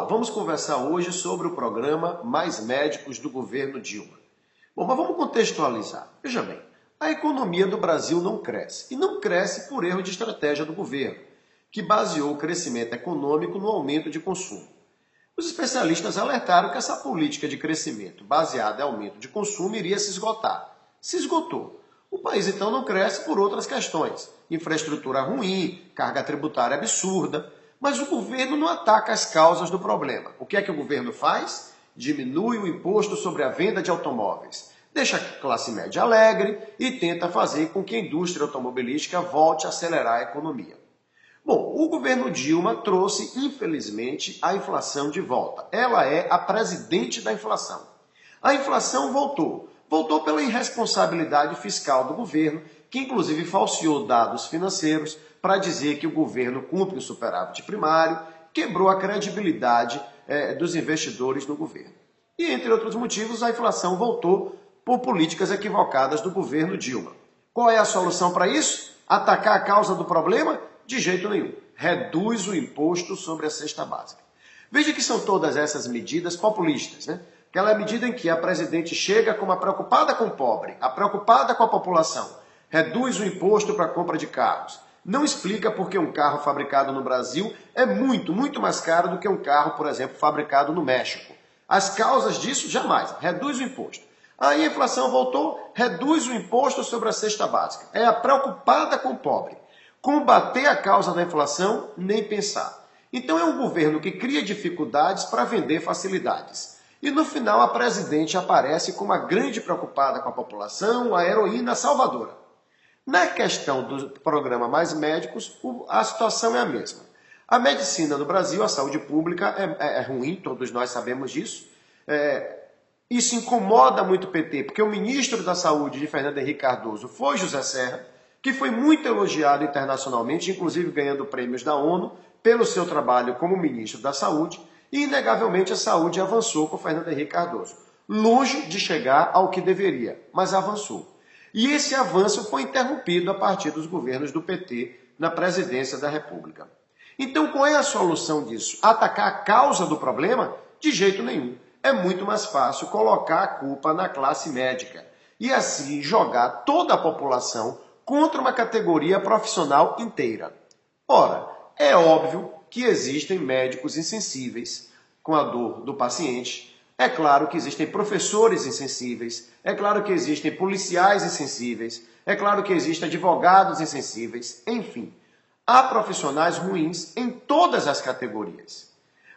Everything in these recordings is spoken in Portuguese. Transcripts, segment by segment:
Olá, vamos conversar hoje sobre o programa Mais Médicos do governo Dilma. Bom, mas vamos contextualizar. Veja bem, a economia do Brasil não cresce. E não cresce por erro de estratégia do governo, que baseou o crescimento econômico no aumento de consumo. Os especialistas alertaram que essa política de crescimento baseada em aumento de consumo iria se esgotar. Se esgotou. O país então não cresce por outras questões. Infraestrutura ruim, carga tributária absurda. Mas o governo não ataca as causas do problema. O que é que o governo faz? Diminui o imposto sobre a venda de automóveis. Deixa a classe média alegre e tenta fazer com que a indústria automobilística volte a acelerar a economia. Bom, o governo Dilma trouxe, infelizmente, a inflação de volta. Ela é a presidente da inflação. A inflação voltou. Voltou pela irresponsabilidade fiscal do governo, que inclusive falseou dados financeiros para dizer que o governo cumpre o superávit primário, quebrou a credibilidade dos investidores no governo. E, entre outros motivos, a inflação voltou por políticas equivocadas do governo Dilma. Qual é a solução para isso? Atacar a causa do problema? De jeito nenhum. Reduz o imposto sobre a cesta básica. Veja que são todas essas medidas populistas, né? Aquela medida em que a presidente chega como a preocupada com o pobre, a preocupada com a população, reduz o imposto para a compra de carros. Não explica por que um carro fabricado no Brasil é muito mais caro do que um carro, por exemplo, fabricado no México. As causas disso, jamais. Reduz o imposto. Aí a inflação voltou, reduz o imposto sobre a cesta básica. É a preocupada com o pobre. Combater a causa da inflação, nem pensar. Então é um governo que cria dificuldades para vender facilidades. E no final a presidente aparece como a grande preocupada com a população, a heroína salvadora. Na questão do programa Mais Médicos, a situação é a mesma. A medicina no Brasil, a saúde pública é ruim, todos nós sabemos disso. Isso incomoda muito o PT, porque o ministro da Saúde de Fernando Henrique Cardoso foi José Serra, que foi muito elogiado internacionalmente, inclusive ganhando prêmios da ONU, pelo seu trabalho como ministro da Saúde, e inegavelmente a saúde avançou com Fernando Henrique Cardoso. Longe de chegar ao que deveria, mas avançou. E esse avanço foi interrompido a partir dos governos do PT na presidência da República. Então, qual é a solução disso? Atacar a causa do problema? De jeito nenhum. É muito mais fácil colocar a culpa na classe médica e assim jogar toda a população contra uma categoria profissional inteira. Ora, é óbvio que existem médicos insensíveis com a dor do paciente. É claro que existem professores insensíveis, é claro que existem policiais insensíveis, é claro que existem advogados insensíveis, enfim. Há profissionais ruins em todas as categorias.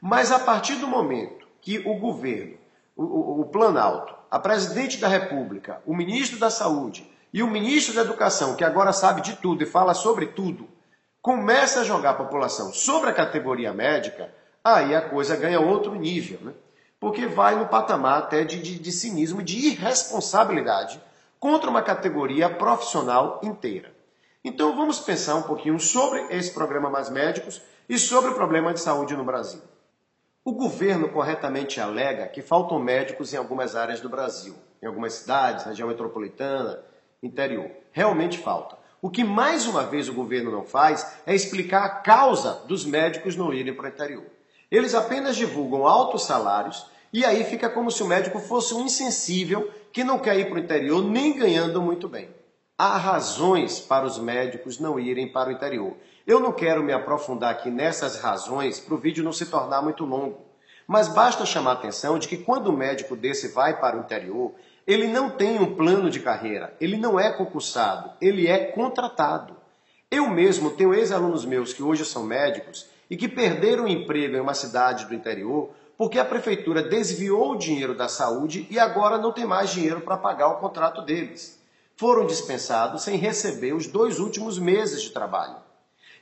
Mas a partir do momento que o governo, o Planalto, a presidente da República, o ministro da Saúde e o ministro da Educação, que agora sabe de tudo e fala sobre tudo, começa a jogar a população sobre a categoria médica, aí a coisa ganha outro nível, né? Porque vai no patamar até de cinismo, de irresponsabilidade contra uma categoria profissional inteira. Então vamos pensar um pouquinho sobre esse programa Mais Médicos e sobre o problema de saúde no Brasil. O governo corretamente alega que faltam médicos em algumas áreas do Brasil, em algumas cidades, região metropolitana, interior. Realmente falta. O que mais uma vez o governo não faz é explicar a causa dos médicos não irem para o interior. Eles apenas divulgam altos salários e aí fica como se o médico fosse um insensível que não quer ir para o interior nem ganhando muito bem. Há razões para os médicos não irem para o interior. Eu não quero me aprofundar aqui nessas razões para o vídeo não se tornar muito longo. Mas basta chamar a atenção de que quando o médico desse vai para o interior, ele não tem um plano de carreira, ele não é concursado, ele é contratado. Eu mesmo tenho ex-alunos meus que hoje são médicos e que perderam o emprego em uma cidade do interior porque a prefeitura desviou o dinheiro da saúde e agora não tem mais dinheiro para pagar o contrato deles. Foram dispensados sem receber os 2 últimos meses de trabalho.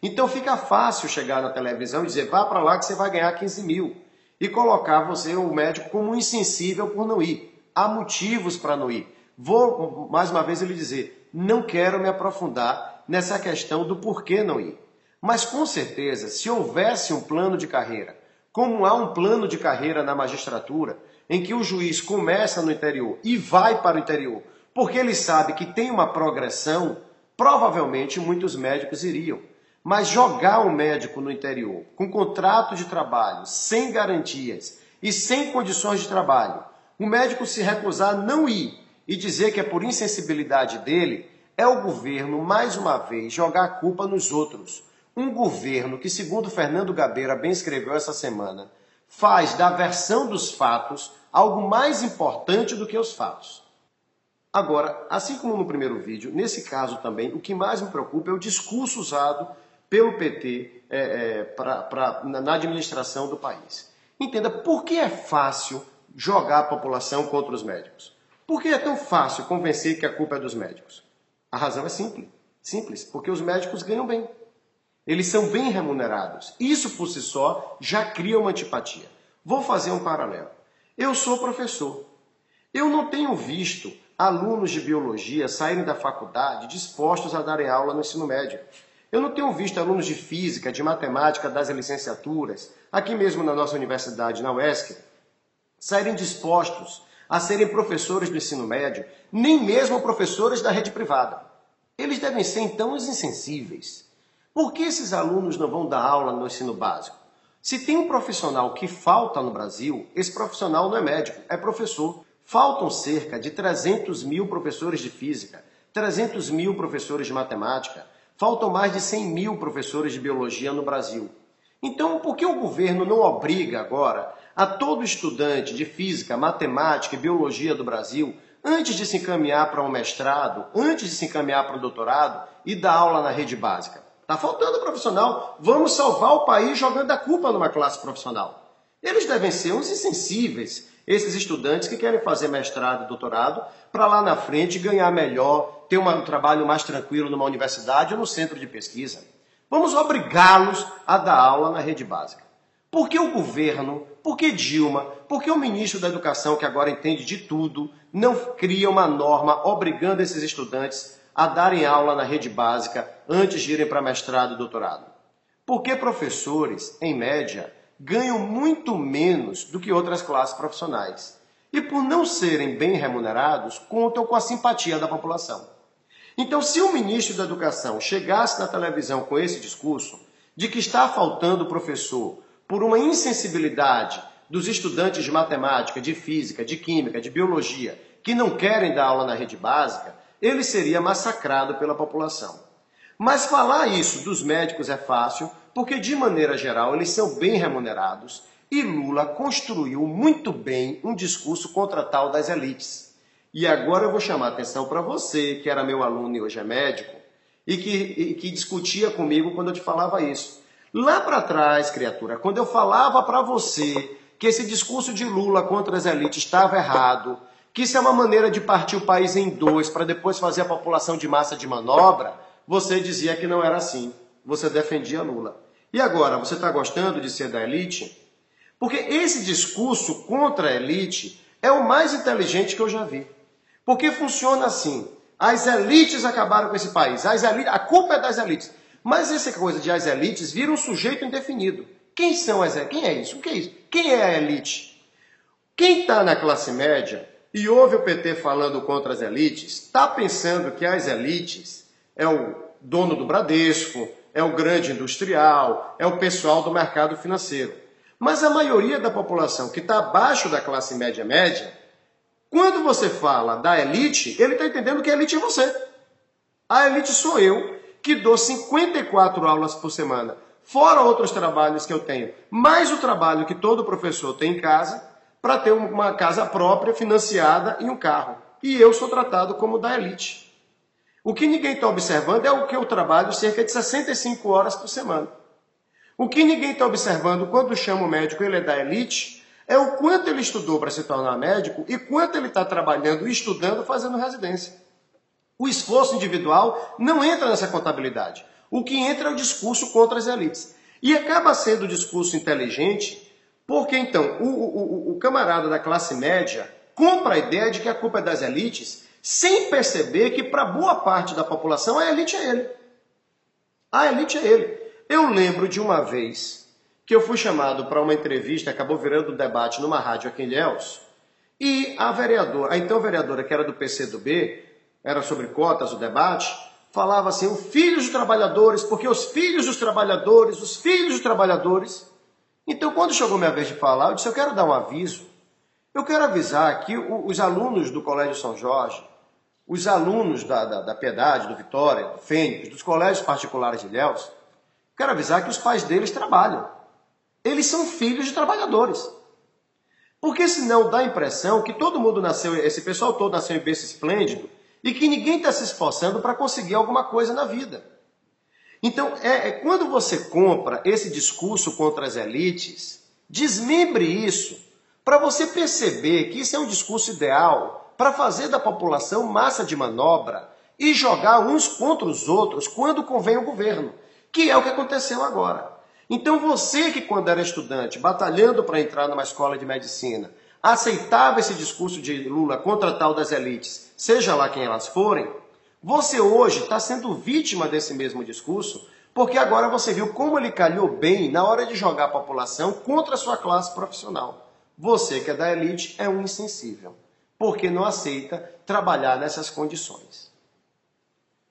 Então fica fácil chegar na televisão e dizer, vá para lá que você vai ganhar 15 mil. E colocar você, o médico, como um insensível por não ir. Há motivos para não ir. Vou, mais uma vez, lhe dizer, não quero me aprofundar nessa questão do porquê não ir. Mas com certeza, se houvesse um plano de carreira, como há um plano de carreira na magistratura, em que o juiz começa no interior e vai para o interior, porque ele sabe que tem uma progressão, provavelmente muitos médicos iriam. Mas jogar um médico no interior, com contrato de trabalho, sem garantias e sem condições de trabalho, o médico se recusar a não ir e dizer que é por insensibilidade dele, é o governo, mais uma vez, jogar a culpa nos outros. Um governo que, segundo Fernando Gabeira bem escreveu essa semana, faz da versão dos fatos algo mais importante do que os fatos. Agora, assim como no primeiro vídeo, nesse caso também, o que mais me preocupa é o discurso usado pelo PT na administração do país. Entenda, por que é fácil jogar a população contra os médicos? Por que é tão fácil convencer que a culpa é dos médicos? A razão é simples, porque os médicos ganham bem. Eles são bem remunerados. Isso por si só já cria uma antipatia. Vou fazer um paralelo. Eu sou professor. Eu não tenho visto alunos de biologia saírem da faculdade dispostos a darem aula no ensino médio. Eu não tenho visto alunos de física, de matemática das licenciaturas, aqui mesmo na nossa universidade, na UESC, saírem dispostos a serem professores do ensino médio, nem mesmo professores da rede privada. Eles devem ser, então, os insensíveis. Por que esses alunos não vão dar aula no ensino básico? Se tem um profissional que falta no Brasil, esse profissional não é médico, é professor. Faltam cerca de 300 mil professores de física, 300 mil professores de matemática, faltam mais de 100 mil professores de biologia no Brasil. Então, por que o governo não obriga agora a todo estudante de física, matemática e biologia do Brasil, antes de se encaminhar para um mestrado, antes de se encaminhar para um doutorado, e dar aula na rede básica? Está faltando profissional. Vamos salvar o país jogando a culpa numa classe profissional. Eles devem ser uns insensíveis, esses estudantes que querem fazer mestrado e doutorado, para lá na frente ganhar melhor, ter um trabalho mais tranquilo numa universidade ou no centro de pesquisa. Vamos obrigá-los a dar aula na rede básica. Por que o governo, por que Dilma, por que o ministro da Educação, que agora entende de tudo, não cria uma norma obrigando esses estudantes a darem aula na rede básica antes de irem para mestrado e doutorado? Porque professores, em média, ganham muito menos do que outras classes profissionais. E por não serem bem remunerados, contam com a simpatia da população. Então, se o ministro da Educação chegasse na televisão com esse discurso de que está faltando professor por uma insensibilidade dos estudantes de matemática, de física, de química, de biologia, que não querem dar aula na rede básica, ele seria massacrado pela população. Mas falar isso dos médicos é fácil, porque de maneira geral eles são bem remunerados e Lula construiu muito bem um discurso contra a tal das elites. E agora eu vou chamar a atenção para você, que era meu aluno e hoje é médico, e que discutia comigo quando eu te falava isso. Lá para trás, criatura, quando eu falava para você que esse discurso de Lula contra as elites estava errado, que isso é uma maneira de partir o país em dois para depois fazer a população de massa de manobra, você dizia que não era assim. Você defendia Lula. E agora, você está gostando de ser da elite? Porque esse discurso contra a elite é o mais inteligente que eu já vi. Porque funciona assim. As elites acabaram com esse país. A culpa é das elites. Mas essa coisa de as elites vira um sujeito indefinido. Quem são as elites? Quem é isso? O que é isso? Quem é a elite? Quem está na classe média e ouve o PT falando contra as elites, está pensando que as elites é o dono do Bradesco, é o grande industrial, é o pessoal do mercado financeiro. Mas a maioria da população que está abaixo da classe média, quando você fala da elite, ele está entendendo que a elite é você. A elite sou eu, que dou 54 aulas por semana, fora outros trabalhos que eu tenho, mais o trabalho que todo professor tem em casa, para ter uma casa própria, financiada e um carro. E eu sou tratado como da elite. O que ninguém está observando é o que eu trabalho cerca de 65 horas por semana. O que ninguém está observando quando chama o médico ele é da elite é o quanto ele estudou para se tornar médico e quanto ele está trabalhando e estudando fazendo residência. O esforço individual não entra nessa contabilidade. O que entra é o discurso contra as elites. E acaba sendo o discurso inteligente porque, então, o camarada da classe média compra a ideia de que a culpa é das elites sem perceber que, para boa parte da população, a elite é ele. A elite é ele. Eu lembro de uma vez que eu fui chamado para uma entrevista, acabou virando um debate numa rádio aqui em Ilhéus, e a então vereadora, que era do PCdoB, era sobre cotas o debate, falava assim, os filhos dos trabalhadores, porque os filhos dos trabalhadores, os filhos dos trabalhadores. Então, quando chegou minha vez de falar, eu disse, eu quero dar um aviso. Eu quero avisar que os alunos do Colégio São Jorge, os alunos da Piedade, do Vitória, do Fênix, dos colégios particulares de Ilhéus, quero avisar que os pais deles trabalham. Eles são filhos de trabalhadores. Porque senão dá a impressão que todo mundo nasceu, esse pessoal todo nasceu em berço esplêndido e que ninguém está se esforçando para conseguir alguma coisa na vida. Então, quando você compra esse discurso contra as elites, desmembre isso para você perceber que isso é um discurso ideal para fazer da população massa de manobra e jogar uns contra os outros quando convém o governo, que é o que aconteceu agora. Então você que quando era estudante, batalhando para entrar numa escola de medicina, aceitava esse discurso de Lula contra tal das elites, seja lá quem elas forem, você hoje está sendo vítima desse mesmo discurso, porque agora você viu como ele calhou bem na hora de jogar a população contra a sua classe profissional. Você que é da elite é um insensível, porque não aceita trabalhar nessas condições.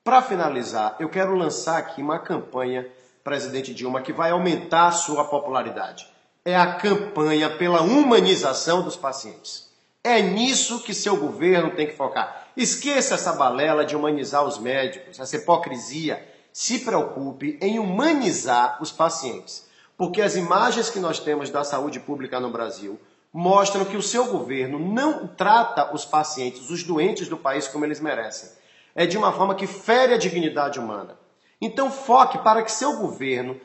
Para finalizar, eu quero lançar aqui uma campanha, presidente Dilma, que vai aumentar a sua popularidade. É a campanha pela humanização dos pacientes. É nisso que seu governo tem que focar. Esqueça essa balela de humanizar os médicos, essa hipocrisia. Se preocupe em humanizar os pacientes. Porque as imagens que nós temos da saúde pública no Brasil mostram que o seu governo não trata os pacientes, os doentes do país como eles merecem. É de uma forma que fere a dignidade humana. Então foque para que seu governo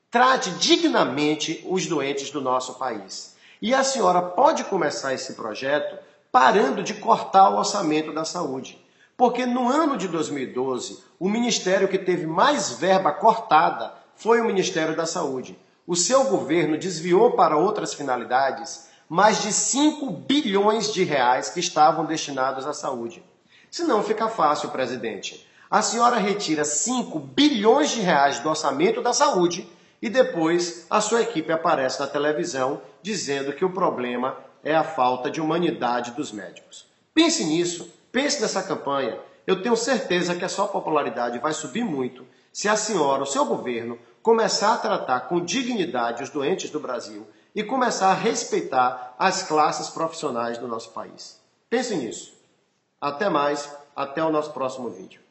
trate dignamente os doentes do nosso país. E a senhora pode começar esse projeto parando de cortar o orçamento da saúde. Porque no ano de 2012, o ministério que teve mais verba cortada foi o Ministério da Saúde. O seu governo desviou para outras finalidades mais de 5 bilhões de reais que estavam destinados à saúde. Se não fica fácil, presidente. A senhora retira 5 bilhões de reais do orçamento da saúde e depois a sua equipe aparece na televisão dizendo que o problema é a falta de humanidade dos médicos. Pense nisso, pense nessa campanha. Eu tenho certeza que a sua popularidade vai subir muito se a senhora, o seu governo, começar a tratar com dignidade os doentes do Brasil e começar a respeitar as classes profissionais do nosso país. Pense nisso. Até mais, até o nosso próximo vídeo.